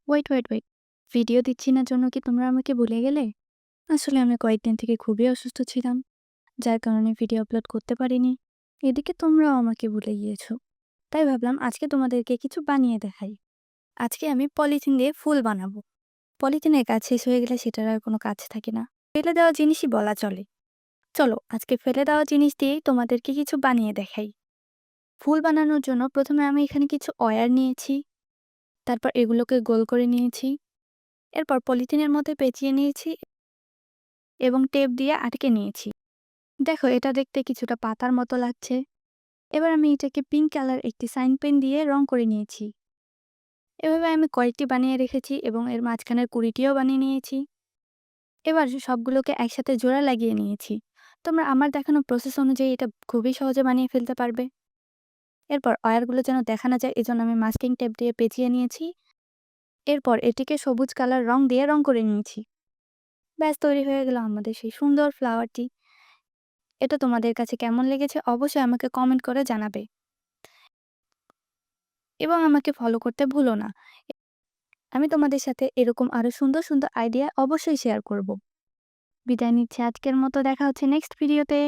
Wait. Video দিচ্ছি না জন্য কি তোমরা আমাকে ভুলে গেলে? আসলে আমি কয়েকদিন থেকে খুবই অসুস্থ ছিলাম। যার কারণে ভিডিও আপলোড করতে পারিনি। এদিকে তোমরাও আমাকে ভুলে গিয়েছো। তাই ভাবলাম আজকে তোমাদেরকে কিছু বানিয়ে দেখাই। আজকে আমি পলিথিন দিয়ে ফুল বানাবো। পলিথিনের কাজ শেষ হয়ে গেলে সেটার আর কোনো কাজ থাকে না। ফেলে দেওয়া জিনিসই বলা চলে। চলো আজকে ফেলে দেওয়া জিনিস দিয়েই তোমাদেরকে কিছু বানিয়ে দেখাই। ফুল বানানোর জন্য প্রথমে আমি এখানে কিছু অয়ার নিয়েছি। তারপর এগুলোকে গোল করে নিয়েছি। এরপর পলিথিনের মধ্যে পেঁচিয়ে নিয়েছি এবং টেপ দিয়ে আটকে নিয়েছি। দেখো এটা দেখতে কিছুটা পাতার মতো লাগছে। এবার আমি এটাকে পিঙ্ক কালার একটি সাইন পেন দিয়ে রং করে নিয়েছি। এভাবে আমি কয়েকটি বানিয়ে রেখেছি এবং এর মাঝখানের কুড়িটিও বানিয়ে নিয়েছি। এবার সবগুলোকে একসাথে জোড়া লাগিয়ে নিয়েছি। তোমরা আমার দেখানো প্রসেস অনুযায়ী এটা খুবই সহজে বানিয়ে ফেলতে পারবে। এরপর ওয়্যারগুলো যেন দেখা না যায় এজন্য আমি মাস্কিং টেপ দিয়ে পেঁচিয়ে নিয়েছি। এরপর এটিকে সবুজ কালার রং দিয়ে রং করে নিয়েছি। ব্যাস তৈরি হয়ে গেল আমাদের সেই সুন্দর ফ্লাওয়ারটি। এটা তোমাদের কাছে কেমন লেগেছে অবশ্যই আমাকে কমেন্ট করে জানাবে এবং আমাকে ফলো করতে ভুলো না। আমি তোমাদের সাথে এরকম আরো সুন্দর সুন্দর আইডিয়া অবশ্যই শেয়ার করব। বিদায় নিচ্ছি আজকের মতো, দেখা হচ্ছে নেক্সট ভিডিওতে।